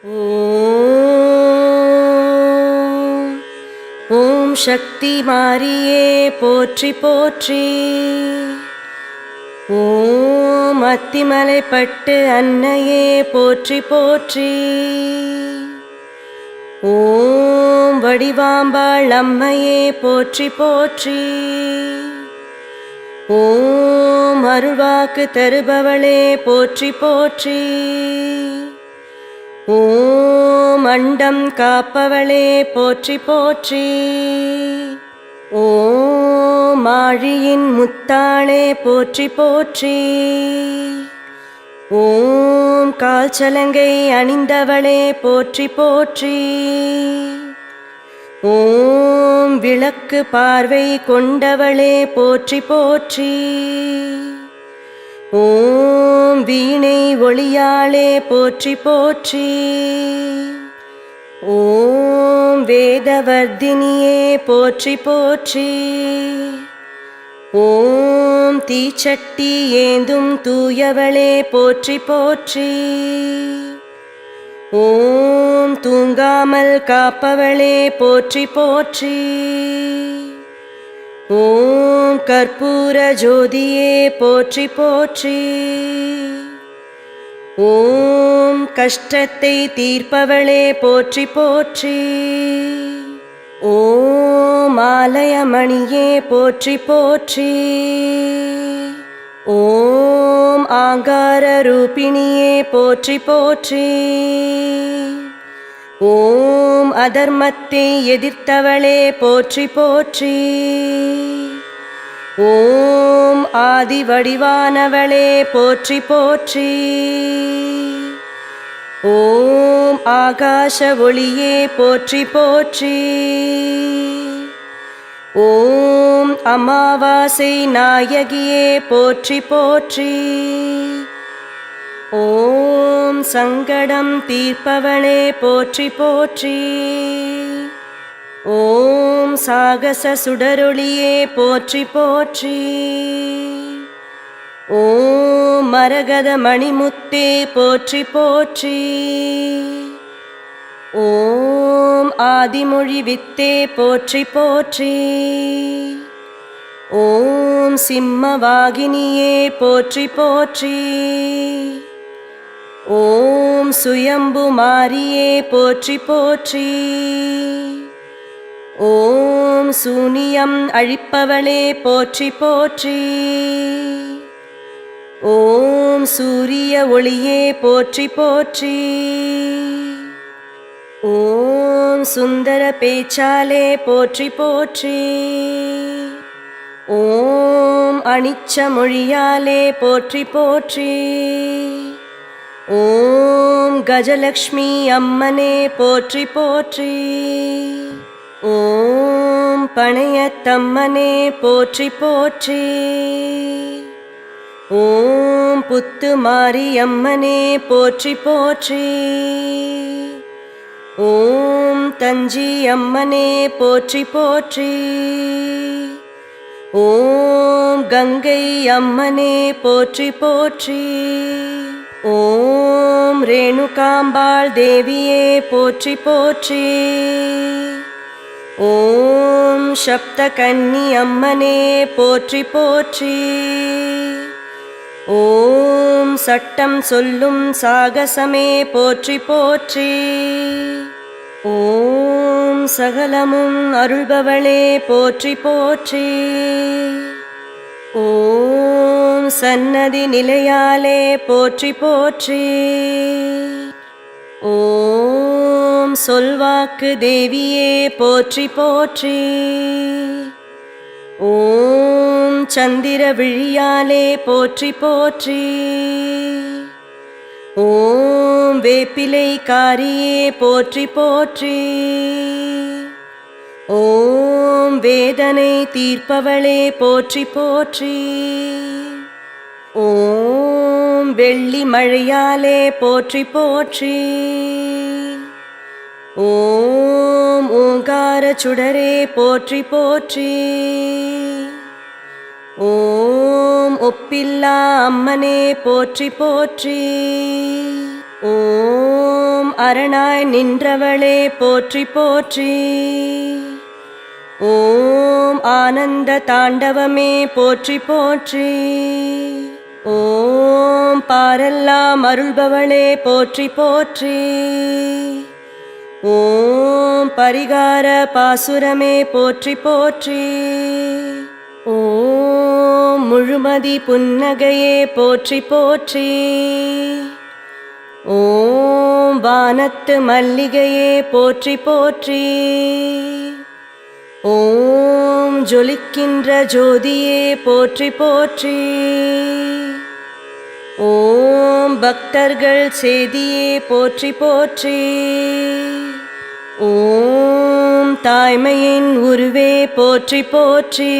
ஓம் ஓம் சக்தி மாரியே போற்றி போற்றி. ஓம் அத்திமலைப்பட்டு அன்னையே போற்றி போற்றி. ஓம் வடிவாம்பாள் அம்மையே போற்றி போற்றி. ஓம் அருள்வாக்கு தருபவளே போற்றி போற்றி. ஓம் அண்டம் காப்பவளே போற்றி போற்றி. ஓம் ஆழியின் முத்தாளே போற்றி போற்றி. ஓம் கால்சலங்கை அணிந்தவளே போற்றி போற்றி. ஓம் விளக்கு பார்வை கொண்டவளே போற்றி போற்றி. ஓம் வீணை ஒளியாளே போற்றி போற்றி. ஓம் வேதவர்தினியே போற்றி போற்றி. ஓம் தீச்சட்டி ஏந்தும் தூயவளே போற்றி போற்றி. ஓம் தூங்காமல் காப்பவளே போற்றி போற்றி. ஓம் கற்பூர ஜோதியே போற்றி போற்றி. ஓம் கஷ்டத்தை தீர்ப்பவளே போற்றி போற்றி. ஓம் ஆலயமணியே போற்றி போற்றி. ஓம் ஆங்கார ரூபிணியே போற்றி போற்றி. ஓம் அதர்மத்தை எதிர்த்தவளே போற்றி போற்றி. ஓம் ஆதி வடிவானவளே போற்றி போற்றி. ஓம் ஆகாச ஒளியே போற்றி போற்றி. ஓம் அமாவாசை நாயகியே போற்றி போற்றி. ஓம் சங்கடம் தீர்ப்பவளே போற்றி போற்றி. ஓம் சாகச சுடரொளியே போற்றி போற்றி. ஓம் மரகத மணிமுத்தே போற்றி போற்றி. ஓம் ஆதிமொழி வித்தே போற்றி போற்றி. ஓம் சிம்மவாகினியே போற்றி போற்றி. ஓம் சுயம்பு மாரியே போற்றி போற்றி. ஓம் சூனியம் அழிப்பவளே போற்றி போற்றி. ஓம் சூரிய ஒளியே போற்றி போற்றி. ஓம் சுந்தர பேச்சாலே போற்றி போற்றி. ஓம் அனிச்ச மொழியாலே போற்றி போற்றி. ஓம் கஜலக்ஷ்மி அம்மனே போற்றி போற்றி. ஓம் பணையத்தம்மனே போற்றி போற்றி. ஓம் புத்து மாரியம்மனே போற்றி போற்றி. ஓம் தஞ்சி அம்மனே போற்றி போற்றி. ஓம் கங்கை அம்மனே போற்றி போற்றி. ஓம் ரேணுகாம்பாள் தேவியே போற்றி போற்றி. ஓம் சப்த கன்னி அம்மனே போற்றி போற்றி. ஓம் சட்டம் சொல்லும் சாகசமே போற்றி போற்றி. ஓம் சகலமும் அருள்பவளே போற்றி போற்றி. ஓம் சன்னதி நிலையாலே போற்றி போற்றி. ஓம் சொல்வாக்கு தேவியே போற்றி போற்றி. ஓம் சந்திர விழியாலே போற்றி போற்றி. ஓம் வேப்பிலை காரியே போற்றி போற்றி. ஓம் வேதனை தீர்ப்பவளே போற்றி போற்றி. ஓம் வெள்ளி மழையாலே போற்றி போற்றி. ஓம் ஓங்கார சுடரே போற்றி போற்றி. ஓம் ஒப்பில்லா அம்மனே போற்றி போற்றி. ஓம் அரணாய் நின்றவளே போற்றி போற்றி. ஓம் ஆனந்த தாண்டவமே போற்றி போற்றி. ஓம் பாரெல்லாம் அருள்பவளே போற்றி போற்றி. ஓம் பரிகார பாசுரமே போற்றி போற்றி. ஓம் முழுமதி புன்னகையே போற்றி போற்றி. ஓம் வானத்து மல்லிகையே போற்றி போற்றி. ஓம் ஜொலிக்கின்ற ஜோதியே போற்றி போற்றி. ஓம் பக்தர்கள் சேதியே போற்றி போற்றி. ஓம் தாய்மையின் உருவே போற்றி போற்றி.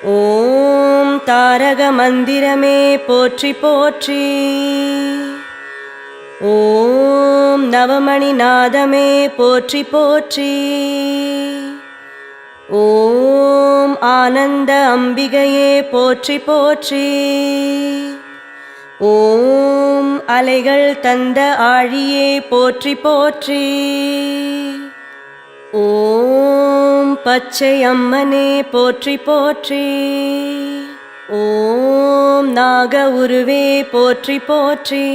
ஓம் தாரக மந்திரமே போற்றி போற்றி. ஓம் நவமணி நாதமே போற்றி போற்றி. ஓம் ஆனந்த அம்பிகையே போற்றி போற்றி. ஓம் அலைகள் தந்த ஆழியே போற்றி போற்றி. ஓம் பச்சை அம்மனே போற்றி போற்றி. ஓம் நாக உருவே போற்றி போற்றி.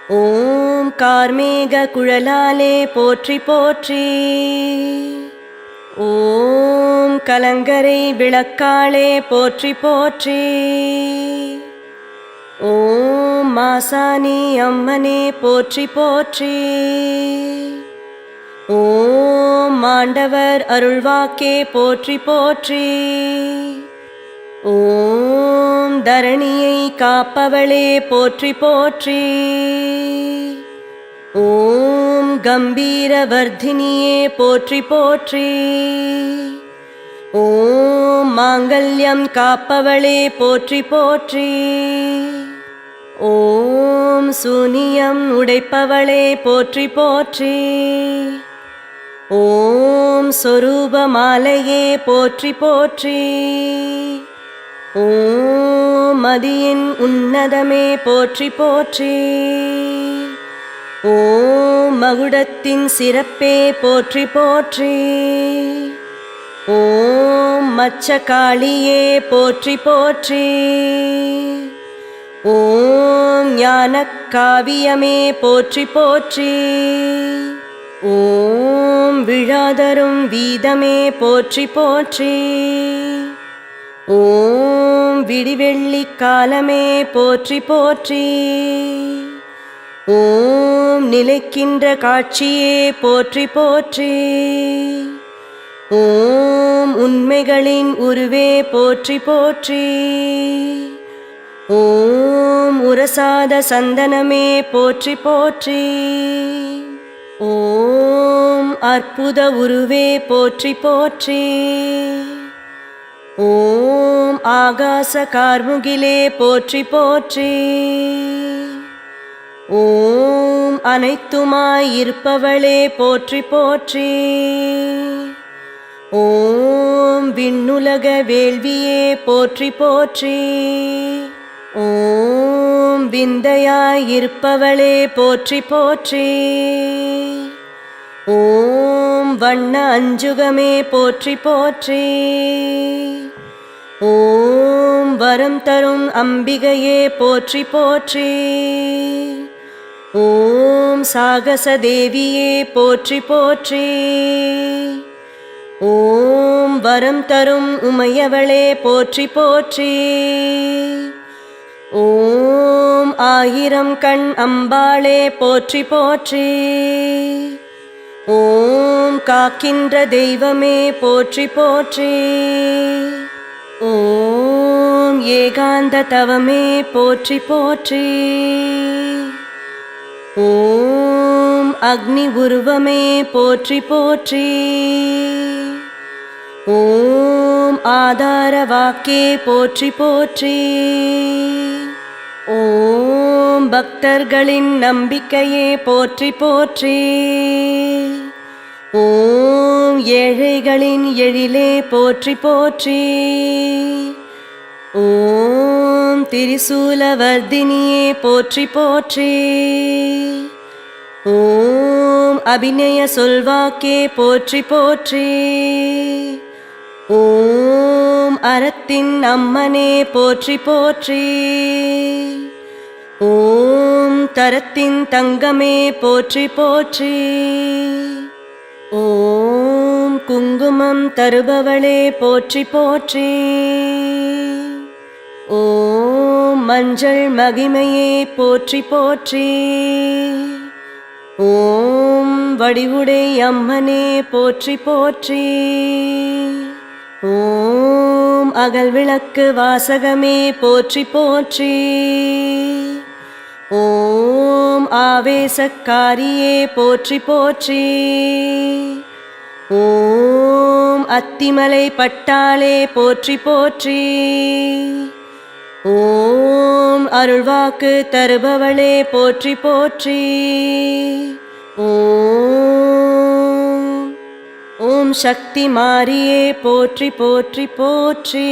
ஓம் கார்மேக குழலாலே போற்றி போற்றி. ஓம் கலங்கரை விளக்காளே போற்றி போற்றி. ஓம் மாசாணி அம்மனே போற்றி போற்றி. ஓம் மாண்டவர் அருள்வாக்கே போற்றி போற்றி. ஓம் தரணியை காப்பவளே போற்றி போற்றி. ஓம் கம்பீரவர்தினியே போற்றி போற்றி. ஓம் மாங்கல்யம் காப்பவளே போற்றி போற்றி. ஓம் சூனியம் உடைப்பவளே போற்றி போற்றி. ஓம் சொரூபமாலையே போற்றி போற்றி. ஓம் மதியின் உன்னதமே போற்றி போற்றி. ஓம் மகுடத்தின் சிறப்பே போற்றி போற்றி. ஓம் மச்சகாளியே போற்றி போற்றி. ஓம் ஞானக் காவியமே போற்றி போற்றி. ஓம் விழாதரும் வீதமே போற்றி போற்றி. ஓம் விடிவெள்ளி காலமே போற்றி போற்றி. ஓம் நிலைக்கின்ற காட்சியே போற்றி போற்றி. ஓம் உண்மைகளின் உருவே போற்றி போற்றி. ஓம் உரசாத சந்தனமே போற்றி போற்றி. ஓம் அற்புத உருவே போற்றி போற்றி. ஓம் ஆகாச கார்முகிலே போற்றி போற்றி. ஓம் அனைத்துமாயிருப்பவளே போற்றி போற்றி. ஓம் விண்ணுலக வேள்வியே போற்றி போற்றி. ஓம் விந்தையாயிருப்பவளே போற்றி போற்றி. ஓம் வண்ண அஞ்சுகமே போற்றி போற்றி. ஓம் வரம் தரும் அம்பிகையே போற்றி போற்றி. ஓம் சாகச தேவியே போற்றி போற்றி. ஓம் வரம் தரும் உமையவளே போற்றி போற்றி. ஓம் ஆயிரம் கண் அம்பாளே போற்றி போற்றி. ஓம் காக்கின்ற தெய்வமே போற்றி போற்றி. ஓம் ஏகாந்த தவமே போற்றி போற்றி. ஓம் அக்னி உருவமே போற்றி போற்றி. ஓம் ஆதார வாக்கே போற்றி போற்றி. ஓம் பக்தர்களின் நம்பிக்கையே போற்றி போற்றி. ஓம் ஏழைகளின் எழிலே போற்றி போற்றி. ஓம் ஓம் திரிசூலவர்தினியே போற்றி போற்றி. ஓம் அபிநய சொல்வாக்கே போற்றி போற்றி. ஓம் அறத்தின் அம்மனே போற்றி போற்றி. ஓம் தரத்தின் தங்கமே போற்றி போற்றி. ஓம் குங்குமம் தருபவளே போற்றி போற்றி. ஓம் மஞ்சள் மகிமையே போற்றி போற்றி. ஓம் வடிவுடை அம்மனே போற்றி போற்றி. ஓம் அகல் விளக்கு வாசகமே போற்றி போற்றி. ஓம் ஆவேசக்காரியே போற்றி போற்றி. ஓம் அத்திமலை பட்டாளே போற்றி போற்றி. ஓம் அருள்வாக்கு தருபவளே போற்றி போற்றி. ஓம் சக்தி மாரியே போற்றி போற்றி போற்றி.